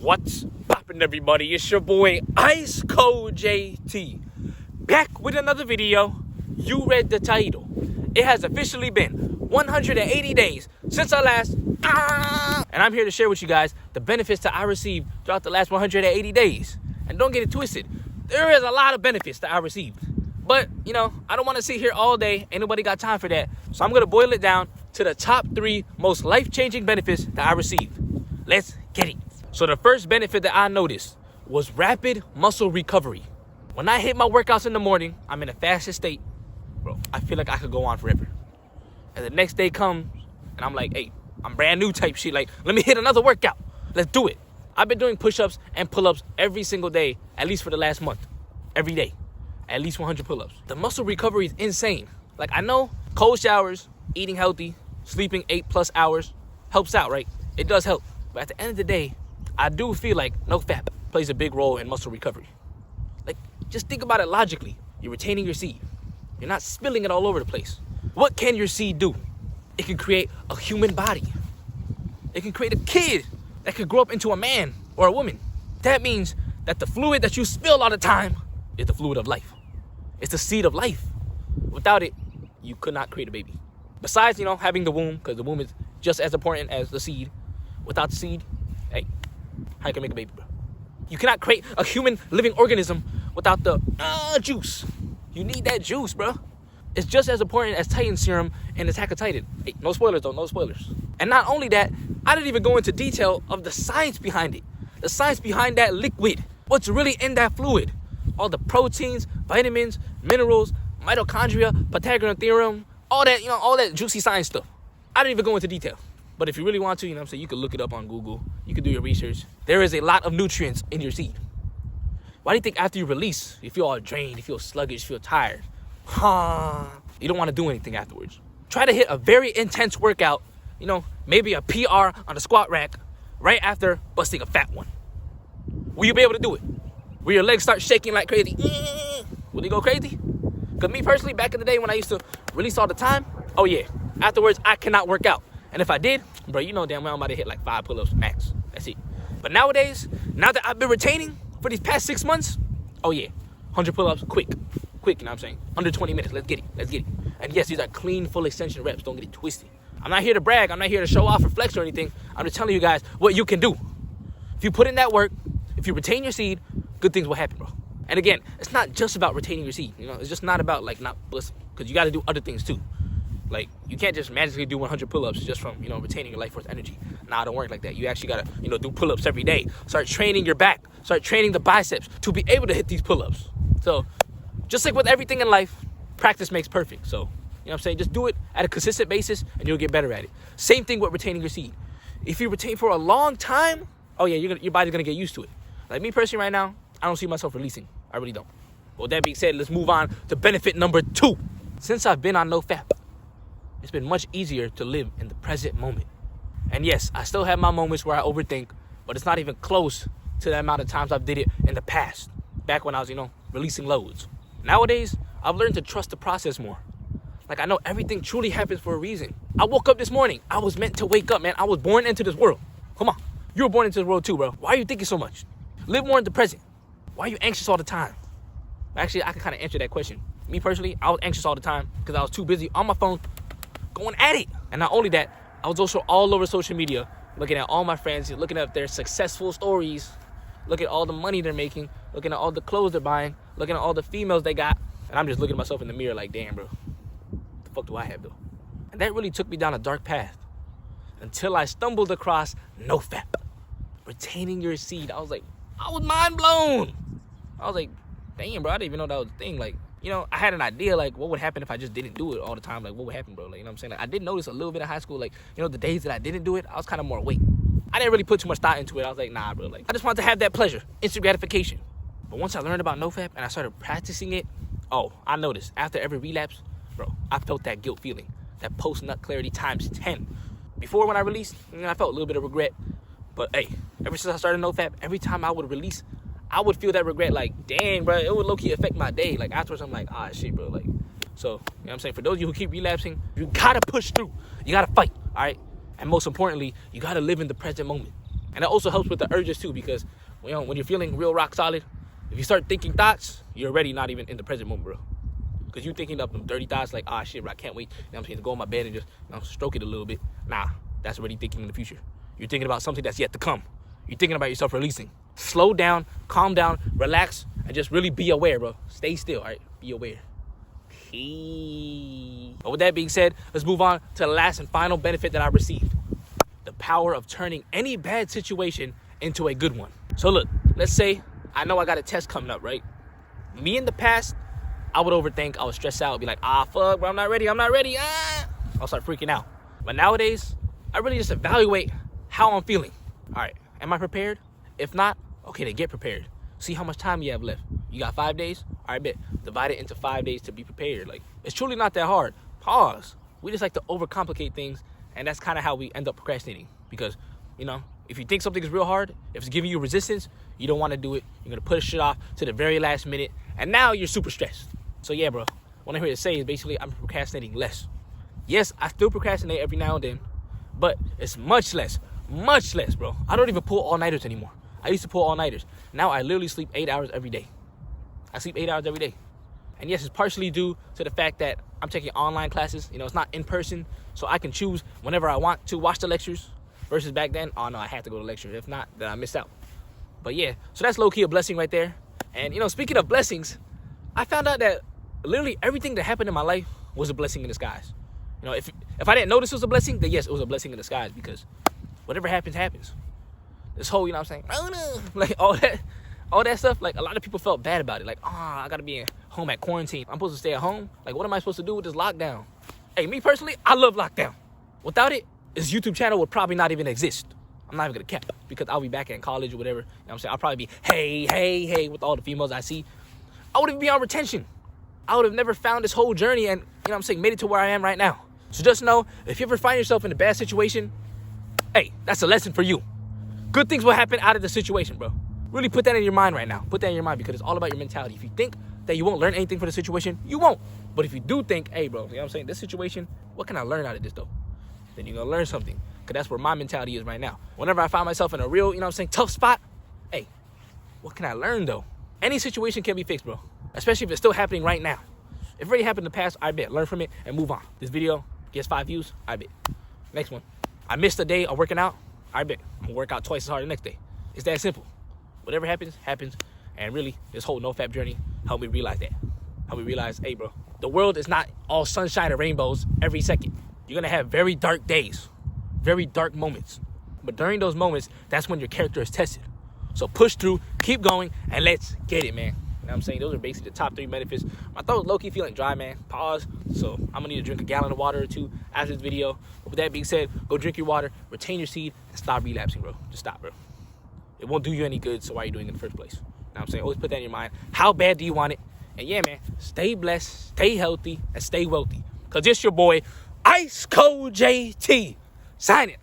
What's poppin', everybody? It's your boy Ice Cold JT, back with another video. You read the title. It has officially been 180 days since I last and I'm here to share with you guys the benefits that I received throughout the last 180 days. And don't get it twisted, there is a lot of benefits that I received, but you know, I don't want to sit here all day. Ain't nobody got time for that. So I'm gonna boil it down to the top 3 most life-changing benefits that I received. Let's get it. So the first benefit that I noticed was rapid muscle recovery. When I hit my workouts in the morning, I'm in a fasted state. Bro, I feel like I could go on forever. And the next day comes, and I'm like, hey, I'm brand new type shit. Like, let me hit another workout. Let's do it. I've been doing push-ups and pull-ups every single day, at least for the last month. Every day. At least 100 pull-ups. The muscle recovery is insane. Like, I know cold showers, eating healthy, sleeping 8+ hours helps out, right? It does help. But at the end of the day, I do feel like NoFap plays a big role in muscle recovery. Like, just think about it logically. You're retaining your seed. You're not spilling it all over the place. What can your seed do? It can create a human body. It can create a kid that could grow up into a man or a woman. That means that the fluid that you spill all the time is the fluid of life. It's the seed of life. Without it, you could not create a baby. Besides, you know, having the womb, because the womb is just as important as the seed. Without the seed, hey, how you can make a baby, bro? You cannot create a human living organism without the juice. You need that juice, bro. It's just as important as Titan serum and Attack of Titan. Hey, no spoilers though, no spoilers. And not only that, I didn't even go into detail of the science behind it. The science behind that liquid. What's really in that fluid. All the proteins, vitamins, minerals, mitochondria, Pythagorean theorem, all that, you know, all that juicy science stuff. I didn't even go into detail. But if you really want to, you know what I'm saying, you can look it up on Google. You can do your research. There is a lot of nutrients in your seed. Why do you think after you release, you feel all drained, you feel sluggish, you feel tired? You don't want to do anything afterwards. Try to hit a very intense workout, you know, maybe a PR on the squat rack right after busting a fat one. Will you be able to do it? Will your legs start shaking like crazy? Will they go crazy? Because me personally, back in the day when I used to release all the time, oh yeah, afterwards I cannot work out. And if I did, bro, you know damn well I'm about to hit like 5 pull-ups max. That's it. But nowadays, now that I've been retaining for these past 6 months, oh yeah, 100 pull-ups, quick, you know what I'm saying? Under 20 minutes, let's get it. And yes, these are clean, full extension reps, don't get it twisted. I'm not here to brag, I'm not here to show off or flex or anything. I'm just telling you guys what you can do. If you put in that work, if you retain your seed, good things will happen, bro. And again, it's not just about retaining your seed, you know? It's just not about like not busting, because you got to do other things too. Like, you can't just magically do 100 pull-ups just from, you know, retaining your life force energy. Nah, it don't work like that. You actually got to, you know, do pull-ups every day. Start training your back. Start training the biceps to be able to hit these pull-ups. So, just like with everything in life, practice makes perfect. So, you know what I'm saying? Just do it at a consistent basis and you'll get better at it. Same thing with retaining your seed. If you retain for a long time, oh yeah, your body's going to get used to it. Like me personally right now, I don't see myself releasing. I really don't. Well, that being said, let's move on to benefit number 2. Since I've been on NoFap, it's been much easier to live in the present moment. And yes, I still have my moments where I overthink, but it's not even close to the amount of times I've did it in the past, back when I was, you know, releasing loads. Nowadays, I've learned to trust the process more. Like, I know everything truly happens for a reason. I woke up this morning. I was meant to wake up, man. I was born into this world. Come on. You were born into this world too, bro. Why are you thinking so much? Live more in the present. Why are you anxious all the time? Actually, I can kind of answer that question. Me personally, I was anxious all the time because I was too busy on my phone going at it. And not only that, I was also all over social media looking at all my friends, looking at their successful stories, looking at all the money they're making, looking at all the clothes they're buying, looking at all the females they got. And I'm just looking at myself in the mirror like, damn, bro, what the fuck do I have though? And that really took me down a dark path until I stumbled across NoFap, retaining your seed. I was mind blown. I was like, damn, bro, I didn't even know that was a thing. Like, you know, I had an idea, like, what would happen if I just didn't do it all the time? Like, what would happen, bro? Like, you know what I'm saying? Like, I did notice a little bit in high school, like, you know, the days that I didn't do it, I was kind of more awake. I didn't really put too much thought into it. I was like, nah, bro. Like, I just wanted to have that pleasure, instant gratification. But once I learned about NoFap and I started practicing it, oh, I noticed after every relapse, bro, I felt that guilt feeling, that post-nut clarity times 10. Before when I released, you know, I felt a little bit of regret. But, hey, ever since I started NoFap, every time I would release, I would feel that regret, like, dang, bro, it would low-key affect my day. Like, afterwards, I'm like, shit, bro, like, so, you know what I'm saying? For those of you who keep relapsing, you gotta push through. You gotta fight, all right? And most importantly, you gotta live in the present moment. And it also helps with the urges too, because when you're feeling real rock solid, if you start thinking thoughts, you're already not even in the present moment, bro. Because you're thinking up them dirty thoughts like, ah, shit, bro, I can't wait. I'm saying, to go in my bed and just stroke it a little bit. Nah, that's already thinking in the future. You're thinking about something that's yet to come. You're thinking about yourself releasing. Slow down, calm down, relax, and just really be aware, bro. Stay still, all right? Be aware. But with that being said, let's move on to the last and final benefit that I've received. The power of turning any bad situation into a good one. So look, let's say I know I got a test coming up, right? Me in the past, I would overthink, I would stress out, be like, fuck, bro, I'm not ready. I'll start freaking out. But nowadays, I really just evaluate how I'm feeling. All right, am I prepared? If not, okay, then get prepared. See how much time you have left. You got 5 days? All right, bet. Divide it into 5 days to be prepared. Like, it's truly not that hard. Pause. We just like to overcomplicate things, and that's kind of how we end up procrastinating. Because, if you think something is real hard, if it's giving you resistance, you don't want to do it. You're going to push it off to the very last minute, and now you're super stressed. So yeah, bro, what I'm here to say is basically I'm procrastinating less. Yes, I still procrastinate every now and then, but it's much less, bro. I don't even pull all-nighters anymore. I used to pull all-nighters. Now I literally sleep 8 hours every day. I sleep 8 hours every day. And yes, it's partially due to the fact that I'm taking online classes. It's not in person, so I can choose whenever I want to watch the lectures. Versus back then, oh no, I had to go to lecture. If not, then I missed out. But yeah, so that's low-key a blessing right there. And speaking of blessings, I found out that literally everything that happened in my life was a blessing in disguise. If I didn't know this was a blessing, then yes, it was a blessing in disguise, because whatever happens, happens. This whole, I'm saying, oh no, like all that stuff, like a lot of people felt bad about it. Like, I gotta be at home at quarantine. I'm supposed to stay at home. Like, what am I supposed to do with this lockdown? Hey, me personally, I love lockdown. Without it, this YouTube channel would probably not even exist. I'm not even gonna cap, because I'll be back in college or whatever. I'm saying? I'll probably be, hey, with all the females I see. I wouldn't be on retention. I would have never found this whole journey and, made it to where I am right now. So just know, if you ever find yourself in a bad situation, hey, that's a lesson for you. Good things will happen out of the situation, bro. Really put that in your mind right now. Put that in your mind, because it's all about your mentality. If you think that you won't learn anything from the situation, you won't. But if you do think, hey, bro, this situation, what can I learn out of this, though? Then you're going to learn something, because that's where my mentality is right now. Whenever I find myself in a real, tough spot, hey, what can I learn, though? Any situation can be fixed, bro, especially if it's still happening right now. If it already happened in the past, I bet. Learn from it and move on. This video gets 5 views, I bet. Next one. I missed a day of working out, I bet. I'm going to work out twice as hard the next day. It's that simple. Whatever happens, happens. And really, this whole NoFap journey helped me realize that. Helped me realize, hey, bro, the world is not all sunshine and rainbows every second. You're going to have very dark days, very dark moments. But during those moments, that's when your character is tested. So push through, keep going, and let's get it, man. Those are basically the top 3 benefits. My throat's low-key feeling dry, man. Pause. So I'm going to need to drink a gallon of water or 2 after this video. But with that being said, go drink your water, retain your seed, and stop relapsing, bro. Just stop, bro. It won't do you any good, so why are you doing it in the first place? Always put that in your mind. How bad do you want it? And yeah, man, stay blessed, stay healthy, and stay wealthy. Because it's your boy, Ice Cold JT, signing.